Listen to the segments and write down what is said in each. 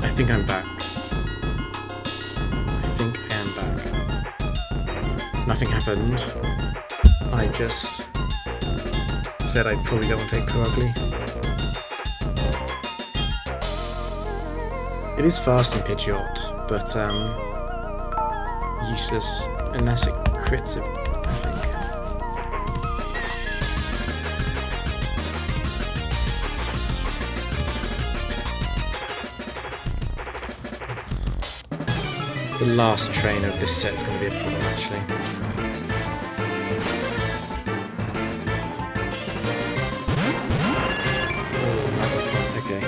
I think I'm back. I think I am back. Nothing happened. I just said I probably don't want to take Poo Ugly. It is fast in Pidgeot, but useless unless it crits it, I think. The last trainer of this set is going to be a problem, actually. Oh, okay.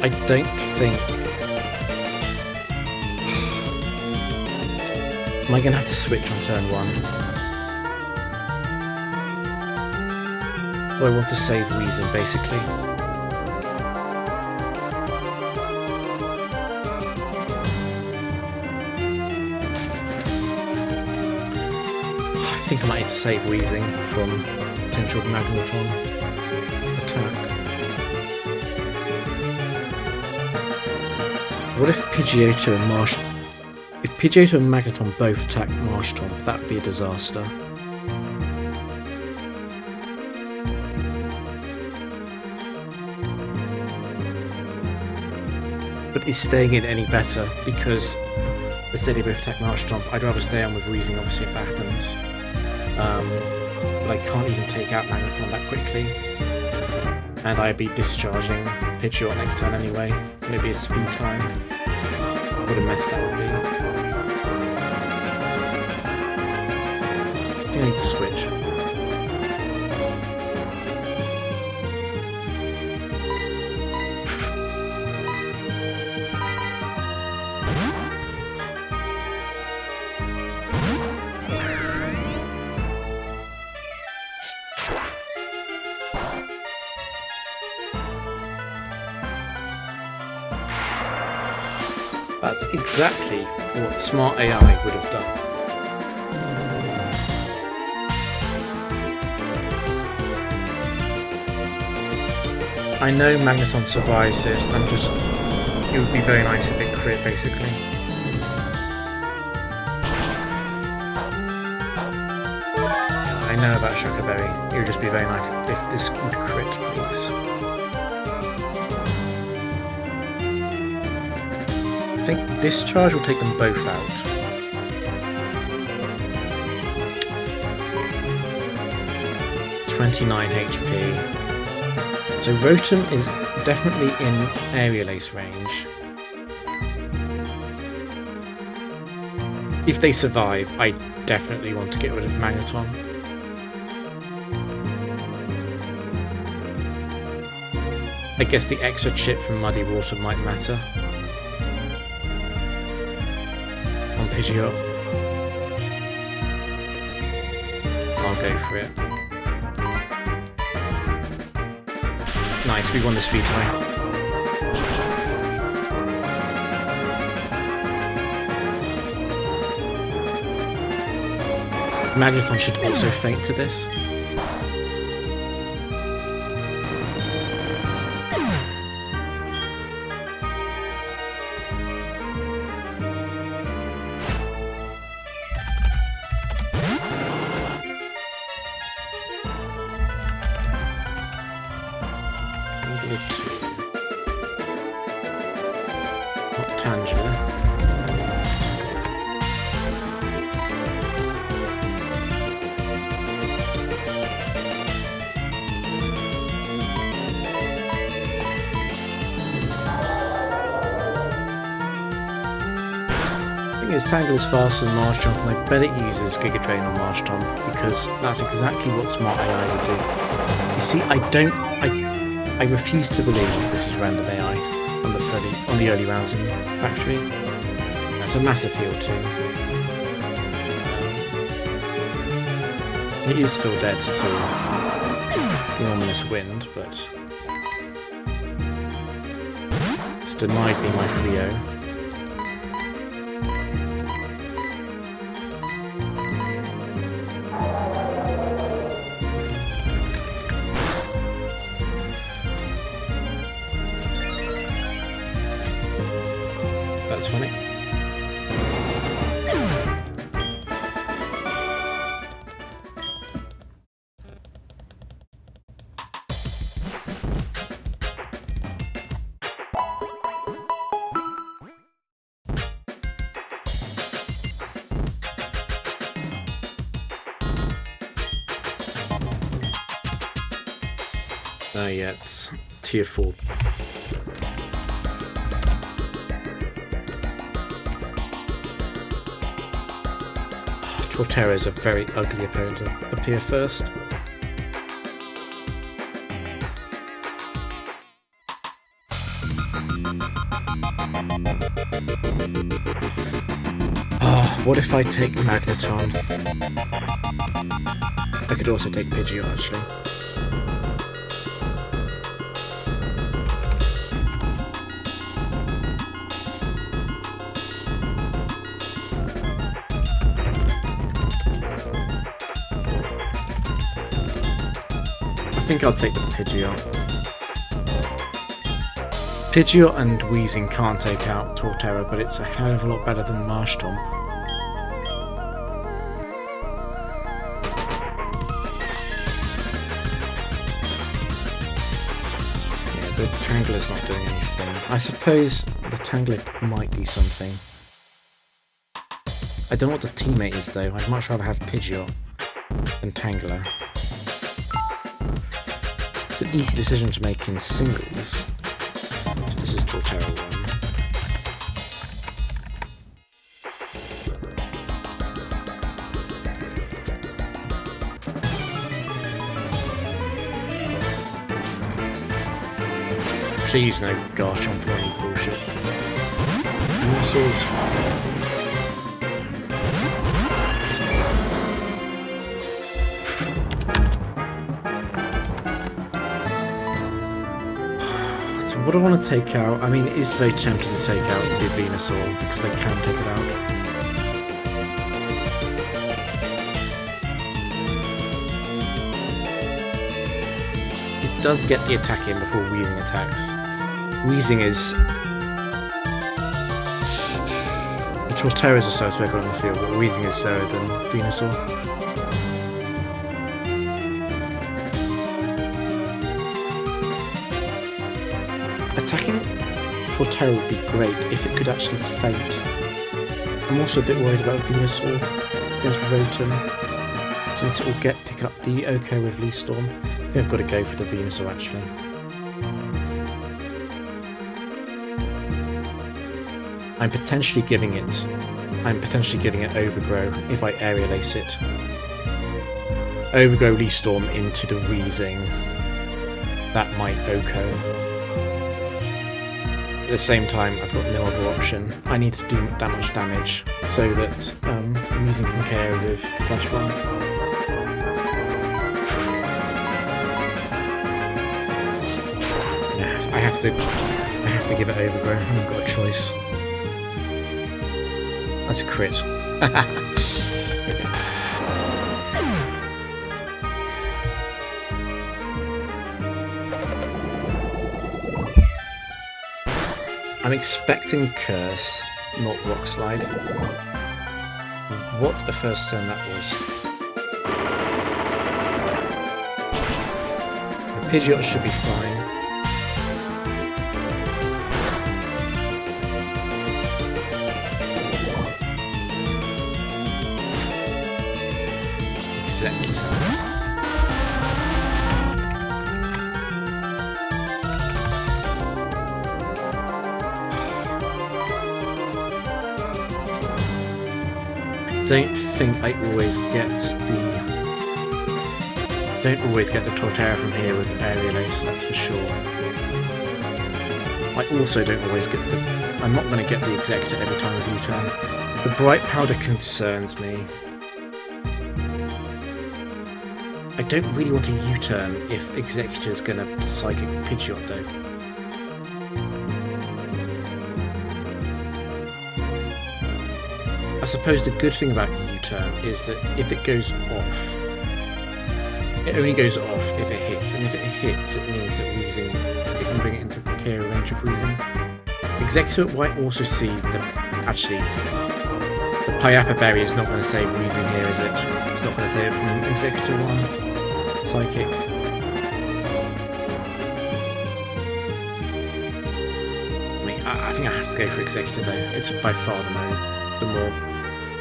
I don't think... Am I going to have to switch on turn 1? Do I want to save Weezing, basically? I think I might need to save Weezing from potential Magneton attack. What if Pidgeotto and If Pidgeotto and Magneton both attack Marshtomp, that would be a disaster. But is staying in any better? Because let's say they both attack Marshtomp, I'd rather stay on with Weezing, obviously, if that happens. But I can't even take out Magneton that quickly. And I'd be discharging Pidgeot next turn anyway. Maybe a speed time. What a mess that would be. I think I need to switch. That's exactly what smart AI would have done. I know Magneton survives this, it would be very nice if it crit, basically. I know about Shucker Berry, it would just be very nice if this would crit, please. I think Discharge will take them both out. (29 HP). So Rotom is definitely in Aerial Ace range. If they survive, I definitely want to get rid of Magneton. I guess the extra chip from Muddy Water might matter. On Pidgeot. I'll go for it. Nice, we won the speed tie. Magneton should also faint to this. Its Tangle is faster than Marshtomp, and I bet it uses Giga Drain on Marshtomp because that's exactly what Smart AI would do. You see, I refuse to believe that this is random AI on the early rounds in Factory. That's a massive heal too. It is still dead to the ominous wind, but it's denied me my Frio. That's funny. Oh yeah, it's tier 4. Torterra is a very ugly opponent to appear first. What if I take Magneton? I could also take Pidgeot actually. I think I'll take the Pidgeot. Pidgeot and Weezing can't take out Torterra, but it's a hell of a lot better than Marshtomp. Yeah, the Tangler's not doing anything. I suppose the Tangler might be something. I don't know what the teammate is though. I'd much rather have Pidgeot than Tangler. It's an easy decision to make in singles. This is Torterra 1. Please no Garchomp or any bullshit. Dinosaurs. What do I want to take out? I mean, it is very tempting to take out the Venusaur because I can take it out. It does get the attack in before Weezing attacks. Weezing is... The Torterra is the slowest Pokemon on the field, but Weezing is slower than Venusaur. Attacking Torterra would be great if it could actually faint. I'm also a bit worried about Venusaur against Rotom, since it will pick up the Oko with Leaf Storm. I think I've got to go for the Venusaur actually. I'm potentially giving it Overgrow if I Aerial Ace it. Overgrow Leaf Storm into the Weezing. That might Oko. At the same time, I've got no other option. I need to do that much damage so that Weezing can KO with Sludge Bomb. I have to give it Overgrow. I haven't got a choice. That's a crit. Okay. I'm expecting Curse, not Rock Slide. What a first turn that was. The Pidgeot should be fine. Executor. Don't think I always get the Torterra from here with Aerial Ace, that's for sure. I also don't always get I'm not going to get the Executor every time I U-turn. The Bright Powder concerns me. I don't really want to U-turn if Executor's going to Psychic Pidgeot though. I suppose the good thing about U-turn is that if it goes off, it only goes off if it hits, and if it hits, it means that Weezing, it can bring it into KO range of Weezing. Executor might also see the actually the Pyappa berry is not going to save Wheezing here, is it? It's not going to save it from Executor 1 Psychic. I think I have to go for Executor though. It's by far the more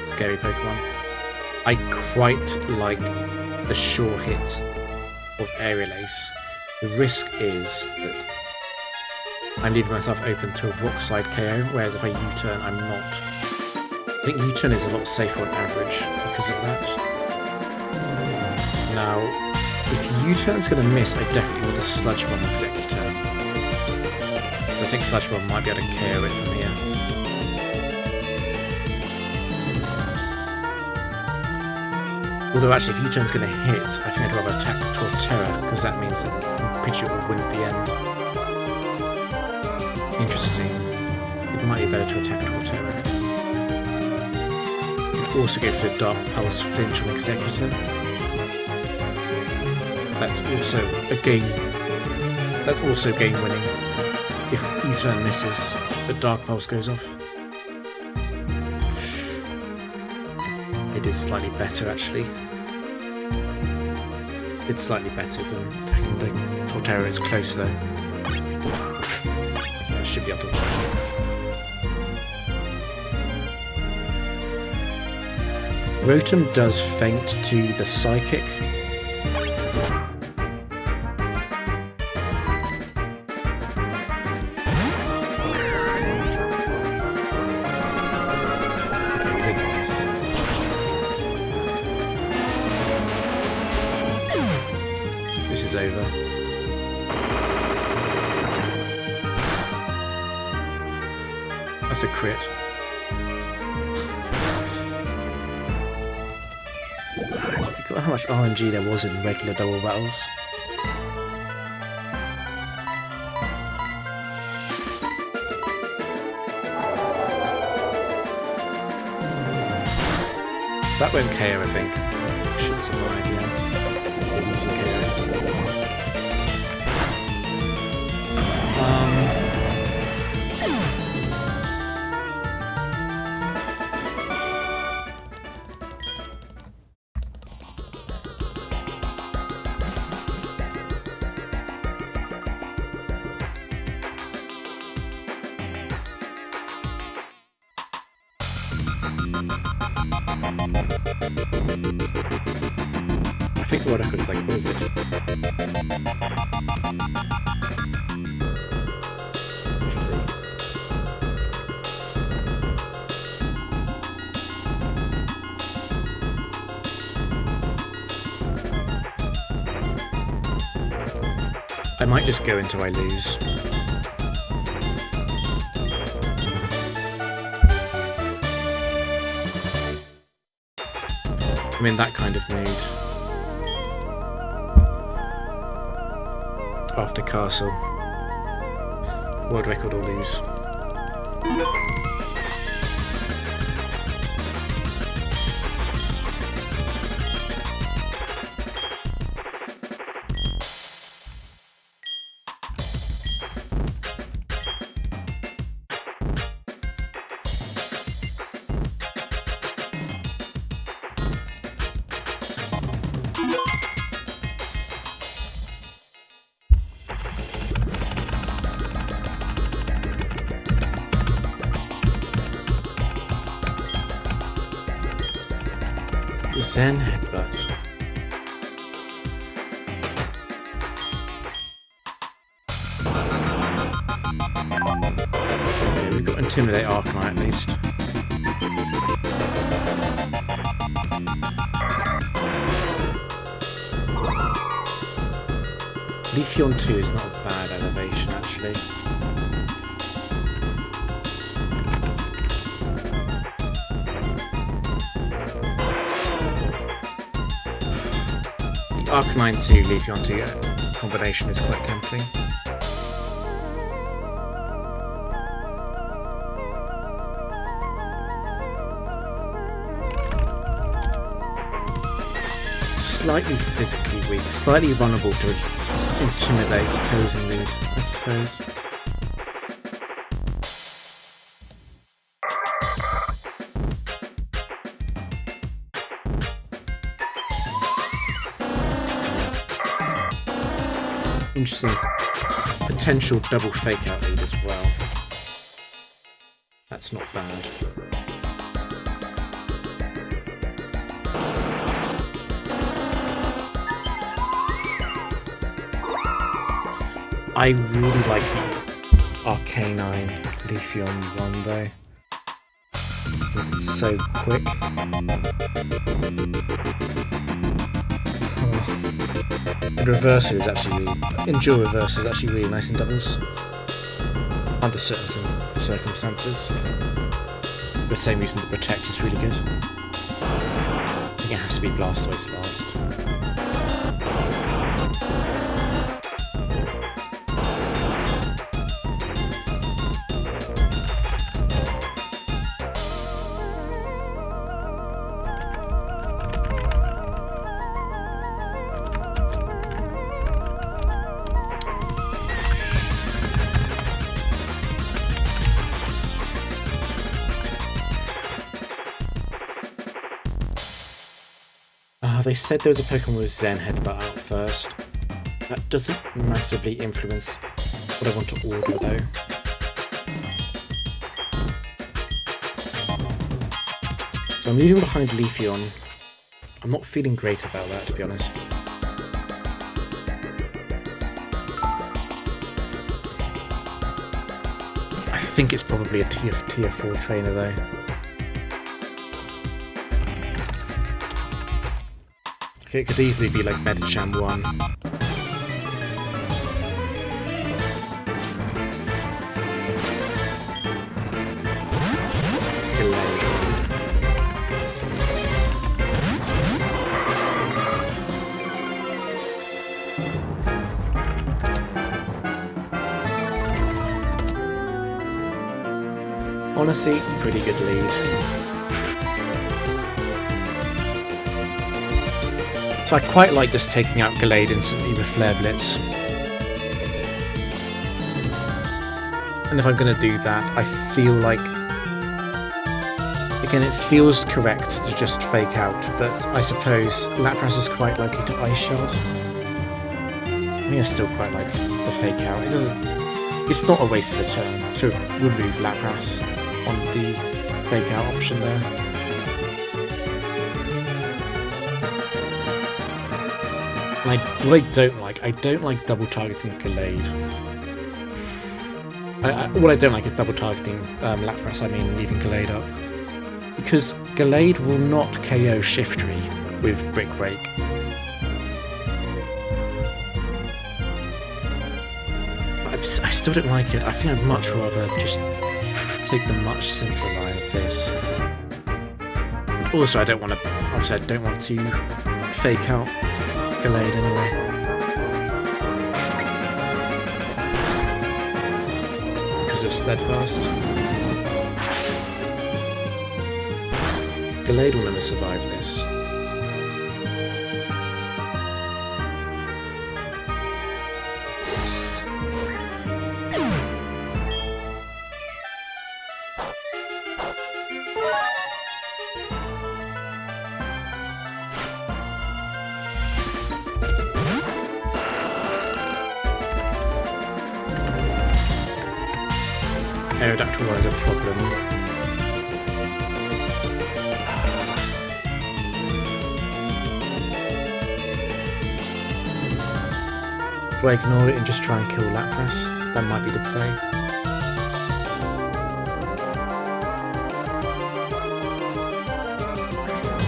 scary Pokemon. I quite like the sure hit of Aerial Ace. The risk is that I'm leaving myself open to a rock slide KO, whereas if I U-turn, I'm not. I think U-turn is a lot safer on average because of that. Now, if U-turn's going to miss, I definitely want a Sludge Bomb Executor. So I think Sludge Bomb might be able to KO it from here. Although actually, if U-turn's going to hit, I think I'd rather attack Torterra, because that means that Pidgeot will win at the end. Interesting. It might be better to attack Torterra. You could also go for the Dark Pulse Flinch on Executor. That's also a game. That's also game winning. If U-turn misses, the Dark Pulse goes off. It is slightly better actually. It's slightly better than attacking the Torterra. It's close though. I should be able to win. Rotom does feint to the Psychic. This is over. That's a crit. Look at how much RNG there was in regular double battles. That won't KO, I think. Should survive, yeah. Easy KO. I think the world record is like, what is it? 50. I might just go until I lose. I'm in that kind of mood. After Castle. World record or lose. Zen Headbutt. Okay, we've got Intimidate Arcanine at least. Leafeon 2 is not a bad elevation actually. Arcanine 2, Leafeon 2 combination is quite tempting. Slightly physically weak, slightly vulnerable to intimidate opposing lead, I suppose. interesting potential double fake out lead as well. That's not bad. I really like the Arcanine Leafeon one though, since it's so quick. The reversal is actually really, Endure reversal is actually really nice in doubles, under certain circumstances. For the same reason that Protect is really good. I think it has to be Blastoise last. They said there was a Pokemon with Zen Headbutt out first. That doesn't massively influence what I want to order though. So I'm leaving behind Leafeon. I'm not feeling great about that, to be honest. I think it's probably a tier 4 trainer though. It could easily be like Medicham 1. Honestly, pretty good lead. So I quite like just taking out Gallade instantly with Flare Blitz. And if I'm going to do that, I feel like... Again, it feels correct to just fake out, but I suppose Lapras is quite likely to Ice Shard. I mean, I still quite like the fake out. It doesn't... It's not a waste of a turn to remove Lapras on the fake out option there. And what I don't like double targeting Gallade. What I don't like is double targeting Lapras, I mean leaving Gallade up. Because Gallade will not KO Shiftry with Brick Break. I still don't like it. I think I'd much rather just take the much simpler line of this. But also I don't want to fake out Gallade anyway. Because of Steadfast. Gallade will never survive this. Aerodactyl is a problem. Do I ignore it and just try and kill Lapras? That might be the play.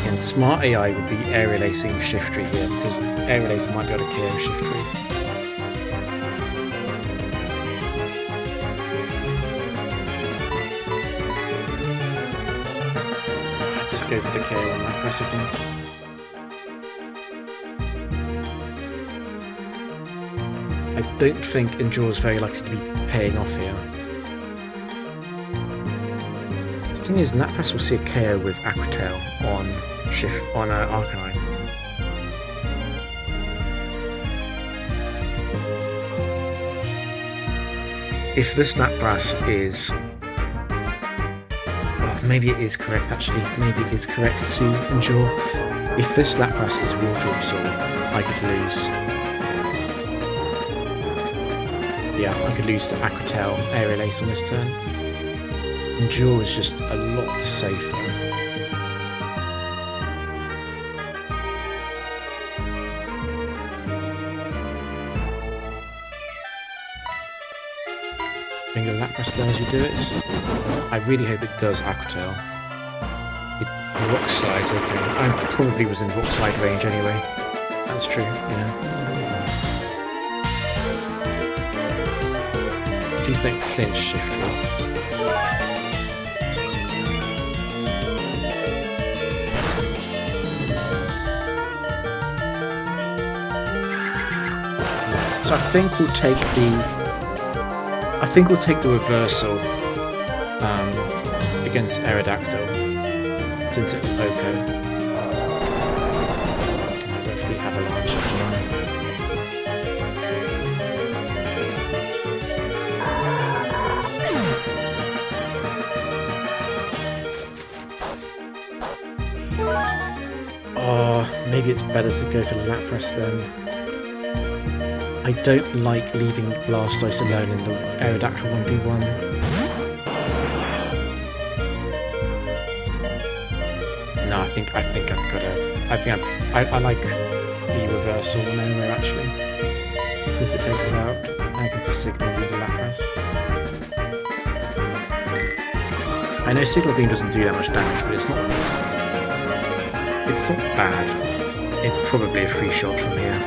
Again, smart AI would be Aerial Acing Shiftry here, because Aerial Ace might be able to KO Shiftry. Just go for the KO on Lapras, I think. I don't think Endure is very likely to be paying off here. The thing is, Lapras will see a KO with Aqua Tail on Arcanine. If this Lapras is... maybe it is correct actually, maybe it is correct to Endure. If this Lapras is Water Absorb, I could lose. yeah, I could lose to Aquatail, Aerial Ace on this turn. Endure is just a lot safer. Bring the Lapras there as we do it. I really hope it does Aquatail. Rock Slide, okay. I probably was in Rock Slide range anyway. That's true, yeah. Please don't flinch, Shift Drop. Yes, so I think we'll take the reversal against Aerodactyl. Since it was Oko. I left the Avalanche as well. Oh, maybe it's better to go for Lapras then. I don't like leaving Blastoise alone in the Aerodactyl 1v1. No, I think I've got to. I like the reversal on anywhere actually, since it takes it out. I can just Signal Beam the Lapras. I know Signal Beam doesn't do that much damage, but it's not bad. It's probably a free shot from here.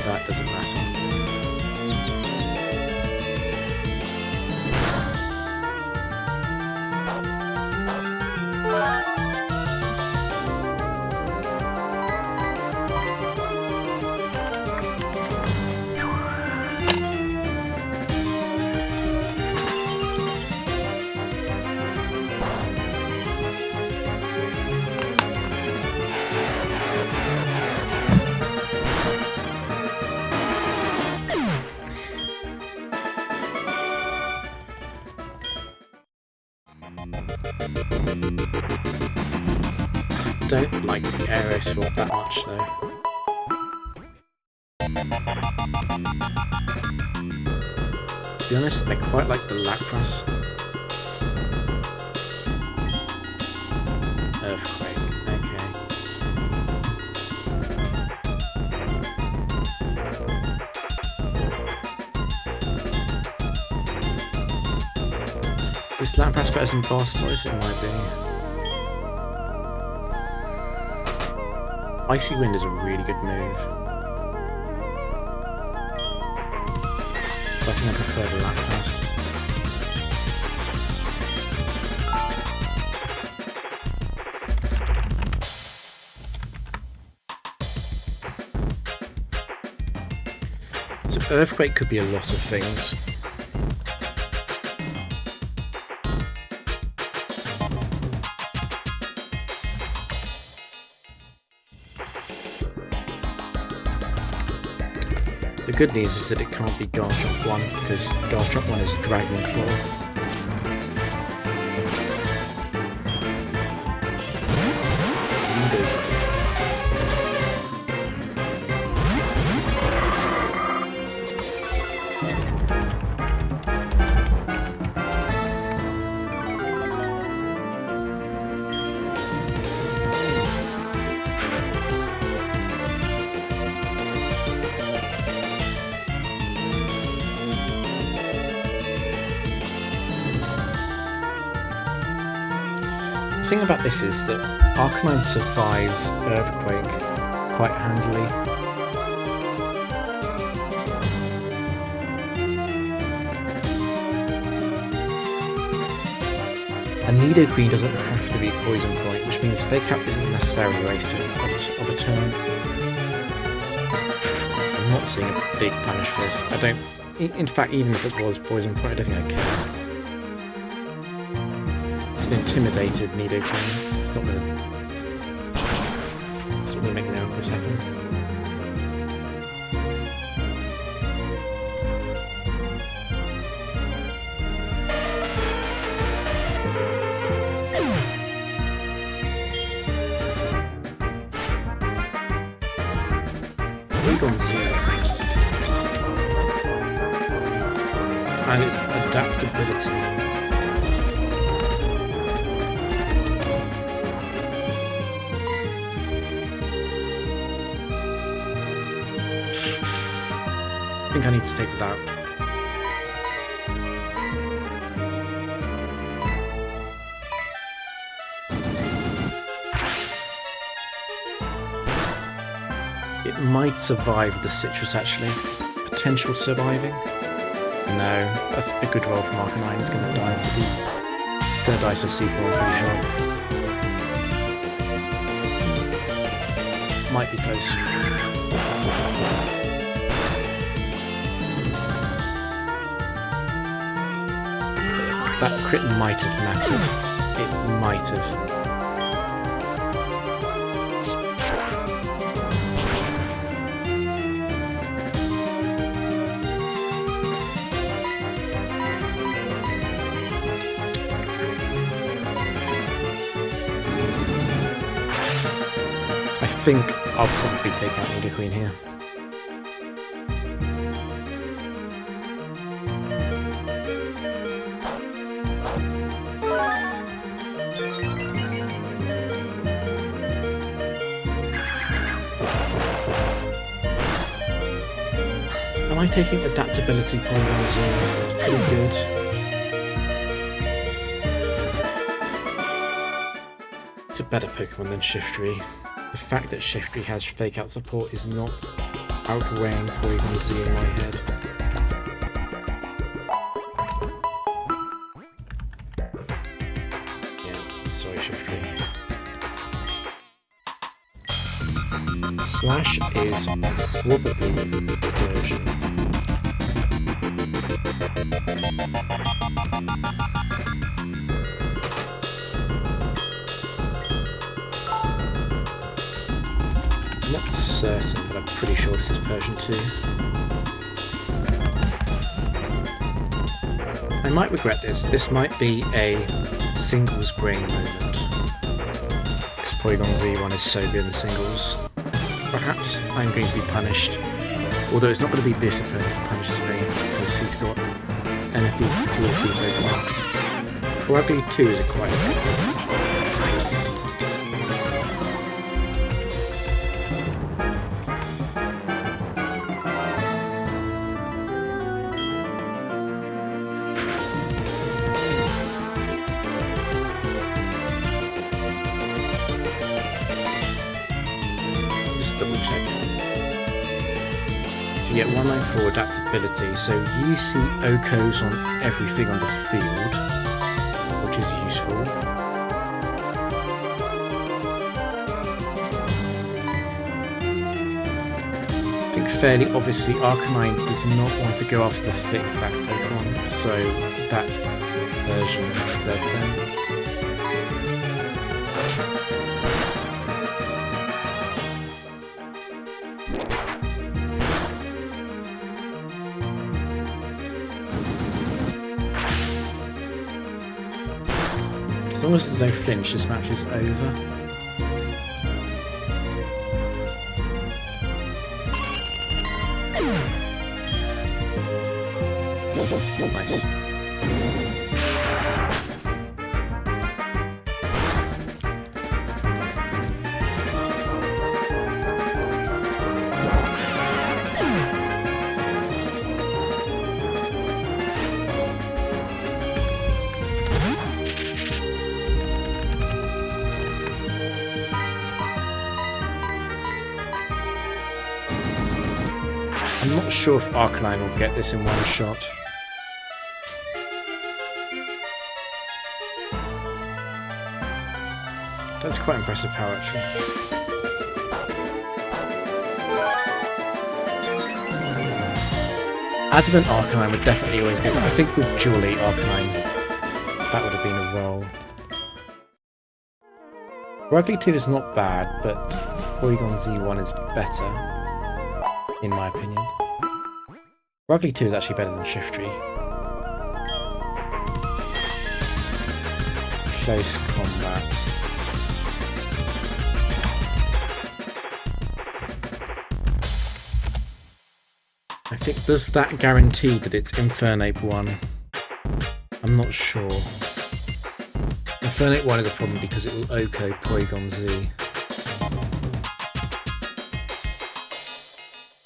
That doesn't matter. Don't like the aero swap that much though. To be honest, I quite like the Lapras. Earthquake, okay. Is Lapras better than Blastoise? It might be. Icy Wind is a really good move. But I think I prefer the Lapras. So Earthquake could be a lot of things. The good news is that it can't be Garchomp 1, because Garchomp 1 is Dragon Claw. The thing about this is that Arcanine survives Earthquake quite handily. And Nidoqueen doesn't have to be Poison Point, which means Fake Out isn't necessarily a waste of a turn. not seeing a big punish for this. I don't... In fact, even if it was poison point, I don't think I care. It's an intimidated Nidoqueen. It's not gonna make miracles happen. On 0. And its adaptability. I think I need to take it out. It might survive the citrus, actually. Potential surviving? No, that's a good roll from Arcanine. It's going to die to the... It's going to die to Seaboard, I'm pretty sure. Might be close. That crit might have mattered. It might have. I think I'll probably take out Nidoqueen here. Am I taking adaptability Porygon 0? That's pretty good. It's a better Pokemon than Shiftry. The fact that Shiftry has fake out support is not outweighing Porygon Z in my head. Yeah, sorry Shiftry. Slash is probably the version. Not certain, but I'm pretty sure this is version 2. I might regret this. This might be a singles brain moment. Because Porygon Z1 is so good in singles. Perhaps I'm going to be punished. Although it's not going to be this opponent that punishes me, because he's got NFE, TFE Pokemon. Probably 2 is a quite good. Double check. So you get 194 adaptability, so you see Okos on everything on the field, which is useful. I think fairly obviously Arcanine does not want to go after the Fit Fact Pokemon, so that's version instead then. As long as there's no flinch, this match is over. Nice. I'm not sure if Arcanine will get this in one shot. That's quite impressive power, actually. Adamant Arcanine would definitely always go. I think with Jewelry Arcanine, that would have been a roll. Ruggly 2 is not bad, but Porygon Z1 is better, in my opinion. Ruggly 2 is actually better than Shiftry. Close combat. I think, does that guarantee that it's Infernape 1? I'm not sure. Infernape 1 is a problem because it will OHKO Porygon Z.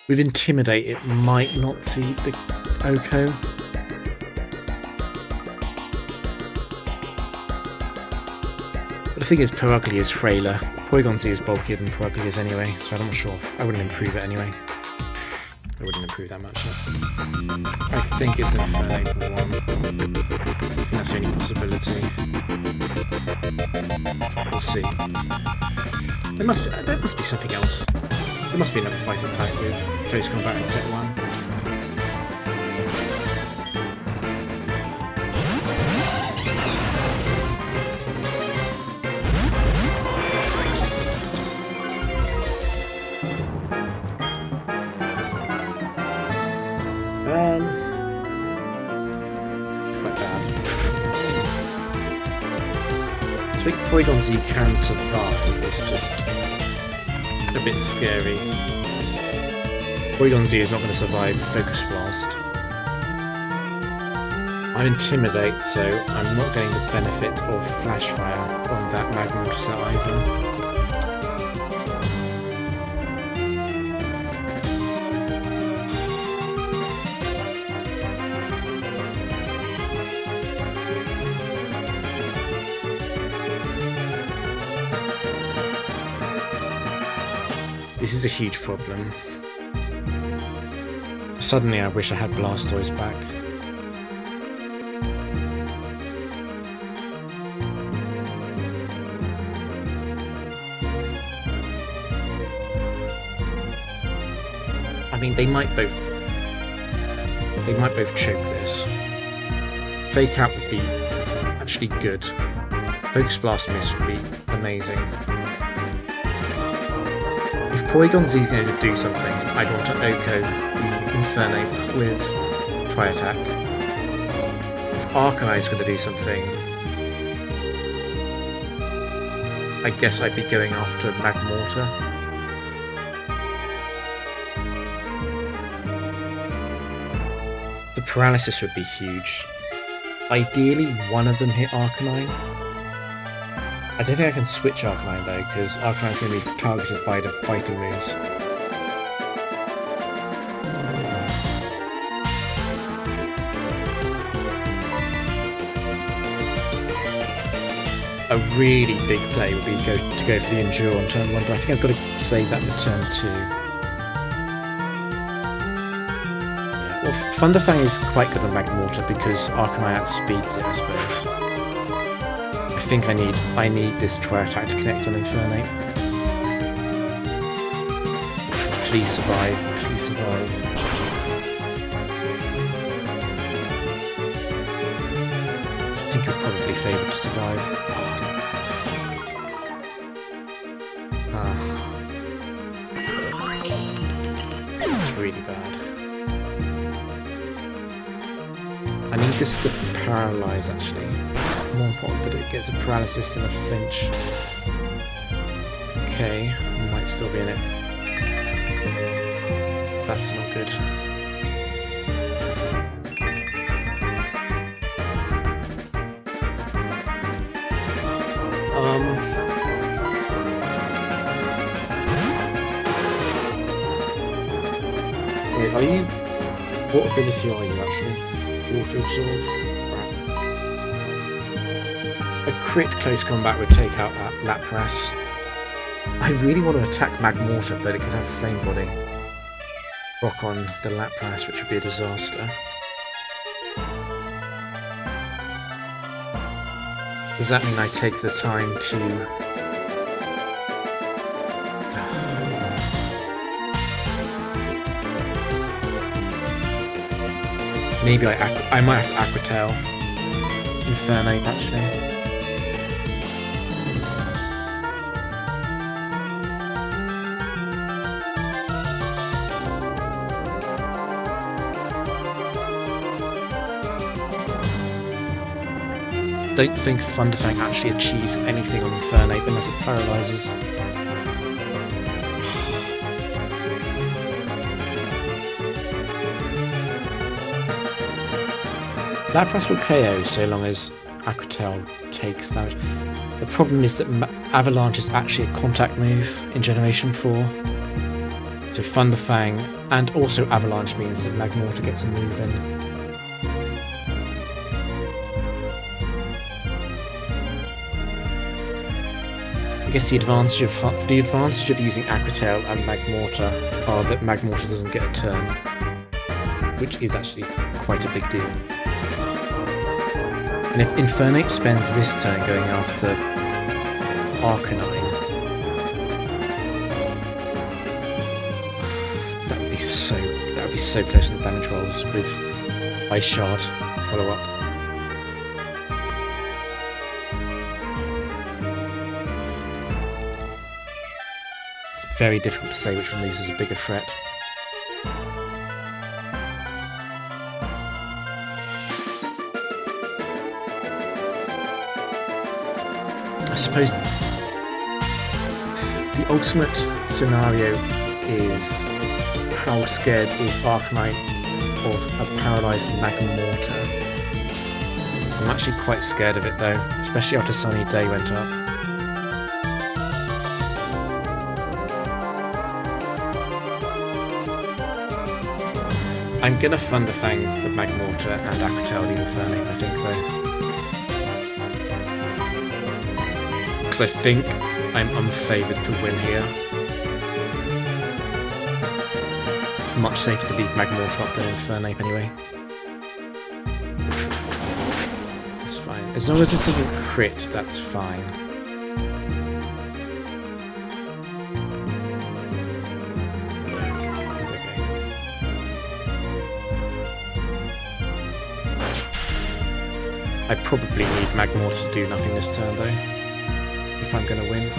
With Intimidate, it might not see the OHKO. But the thing is, Perugly is frailer. Porygon Z is bulkier than Perugly is anyway, so I'm not sure if I wouldn't improve it anyway. I wouldn't improve that much. I think it's Infernape 1. I think that's the only possibility. We'll see. There must be something else. There must be another fighting type with close combat in set 1. It's quite bad. I think Porygon Z can survive, it's just a bit scary. Porygon Z is not going to survive Focus Blast. I Intimidate, so I'm not getting the benefit of Flash Fire on that Magmortar set either. This is a huge problem. Suddenly I wish I had Blastoise back. I mean, they might both choke this. Fake Out would be actually good. Focus Blast Miss would be amazing. If Porygon Z is going to do something, I'd want to OHKO the Infernape with Tri-Attack. If Arcanine is going to do something, I guess I'd be going after Magmortar. The paralysis would be huge. Ideally, one of them hit Arcanine. I don't think I can switch Arcanine though, because Arcanine's going to be targeted by the fighting moves. A really big play would be to go for the Endure on turn 1, but I think I've got to save that for turn 2. Yeah, well, Thunderfang is quite good on Magmortar because Arcanine outspeeds it, I suppose. I think I need this Tri-Attack to connect on Infernape. Please survive, please survive. I think you're probably favoured to survive. That's really bad. I need this to paralyse actually. More important that it gets a paralysis than a flinch. Okay, might still be in it. That's not good. Wait, are you... What ability are you actually? Water Absorb? A crit close combat would take out that Lapras. I really want to attack Magmortar, but it could have Flame Body. Rock on the Lapras, which would be a disaster. Does that mean I take the time to... Maybe I might have to Aquatail Infernape actually. Don't think Thunderfang actually achieves anything on Infernape unless it paralyzes. Lapras will KO so long as Aquatail takes damage. The problem is that Avalanche is actually a contact move in Generation 4. So Thunderfang and also Avalanche means that Magmortar gets a move in. I guess the advantage of using Aquatail and Magmortar are that Magmortar doesn't get a turn, which is actually quite a big deal. And if Infernape spends this turn going after Arcanine, that would be so close to the damage rolls with Ice Shard follow up. Very difficult to say which one of these is a bigger threat. I suppose the ultimate scenario is how scared is Arcanine of a paralysed Magmortar. I'm actually quite scared of it though, especially after Sunny Day went up. I'm gonna Thunderfang the Magmortar and Aquatail the Infernape, I think, though. Because I think I'm unfavoured to win here. It's much safer to leave Magmortar up than Infernape anyway. It's fine. As long as this isn't crit, that's fine. I probably need Magmortar to do nothing this turn though, if I'm going to win.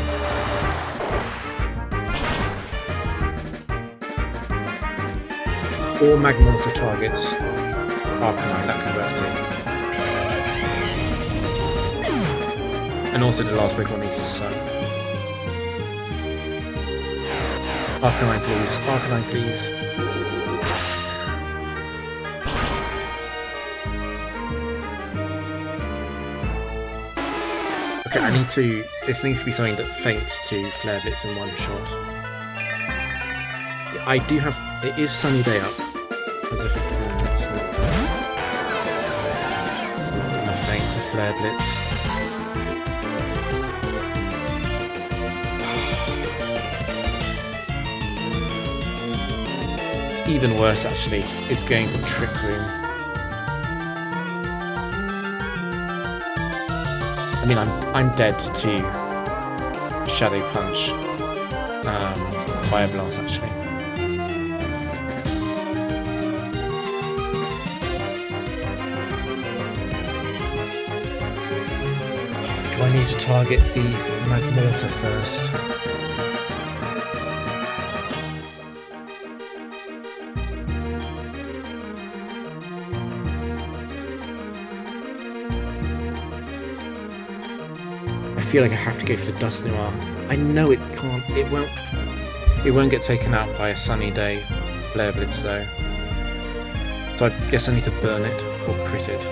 Or Magmortar targets Arcanine, that can work too. And also the last Pokemon needs to suck. Arcanine please, Arcanine please. Okay, this needs to be something that feints to Flare Blitz in one shot. Yeah, I do have, it is Sunny Day up, as if, it's not enough feint to Flare Blitz. It's even worse actually, it's going for Trick Room. I mean, I'm dead to Shadow Punch, Fire Blast actually. Do I need to target the Magmortar first? I feel like I have to go for the Dust Noir. I know it can't, it won't get taken out by a Sunny Day Flare Blitz though. So I guess I need to burn it or crit it.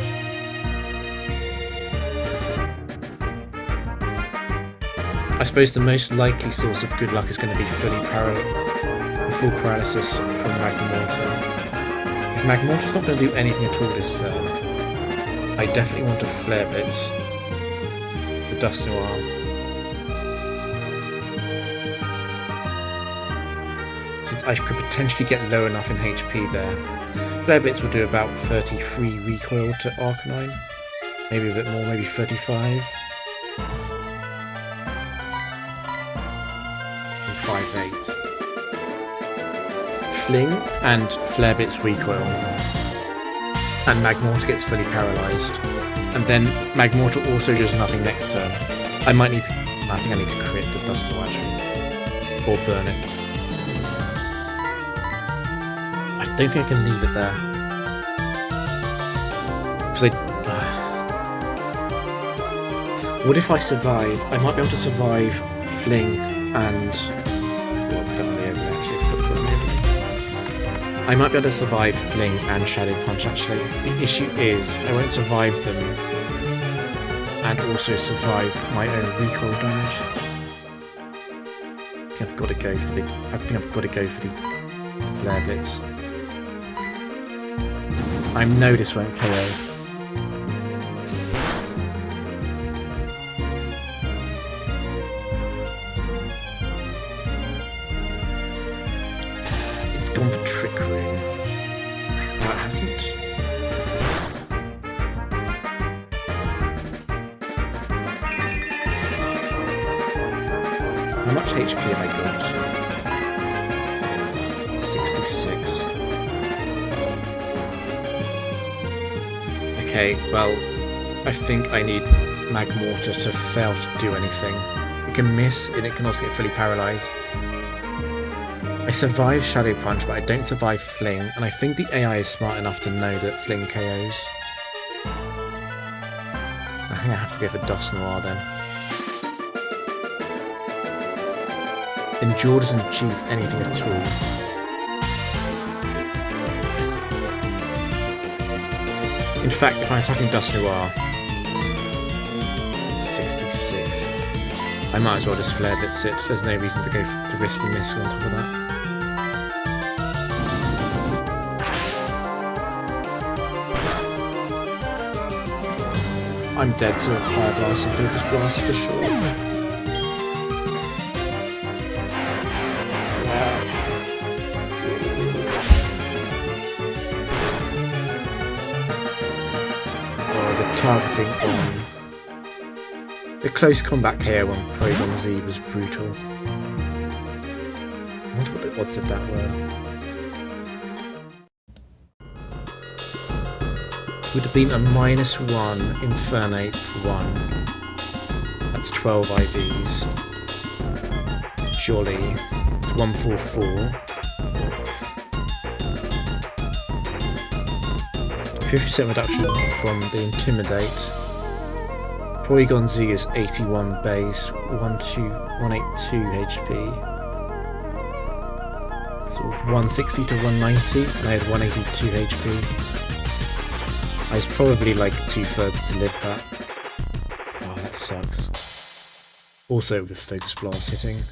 I suppose the most likely source of good luck is going to be full paralysis from Magmortar. If Magmortar's not going to do anything at all this turn, I definitely want to Flare Blitz the Dust Noir. Since I could potentially get low enough in HP there. Flare Blitz will do about 33 recoil to Arcanine. Maybe a bit more, maybe 35. And 5-8. Fling and Flare Blitz recoil. and Magmortar gets fully paralysed. And then Magmortar also does nothing next turn. I might need to... I think I need to crit the Dust Noir actually. Or burn it. I don't think I can leave it there. Because what if I survive? I might be able to survive Fling and... Well, I don't know the overlay actually. I might be able to survive Fling and Shadow Punch actually. The issue is I won't survive them and also survive my own recoil damage. I think I've got to go for the Flare Blitz. I know this won't KO. It's gone for Trick Room. No, it hasn't. How much HP have I got? 66. Okay, well, I think I need Magmortar to fail to do anything. It can miss, and it can also get fully paralysed. I survive Shadow Punch, but I don't survive Fling, and I think the AI is smart enough to know that Fling KOs. I think I have to go for Dust Noir then. Endure doesn't achieve anything at all. In fact, if I'm attacking Dust Noir, 66, I might as well just Flare Blitz it. There's no reason to go to risk the miss on top of that. I'm dead to Fire Blast and Focus Blast for sure. Targeting on the close combat KO on Porygon Z was brutal. I wonder what the odds of that were. Would have been a -1 Infernate 1. That's 12 IVs. Jolly. It's 144. 50% reduction from the Intimidate. Porygon Z is 81 base, 182 HP. Sort of 160 to 190, and I had 182 HP. I was probably like 2/3 to live that. Oh, that sucks. Also with Focus Blast hitting.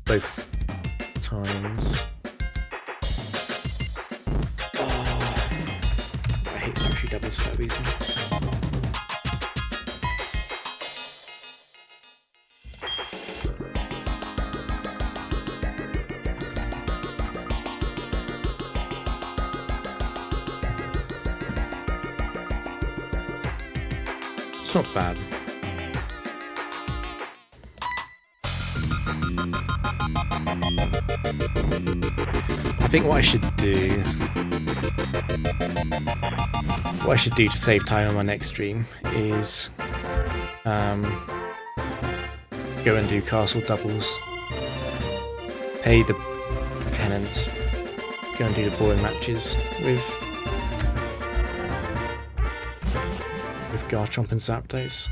Both times. Doubles for that reason. It's not bad. I think what I should do to save time on my next stream is go and do castle doubles, pay the penance, go and do the boring matches with Garchomp and Zapdos.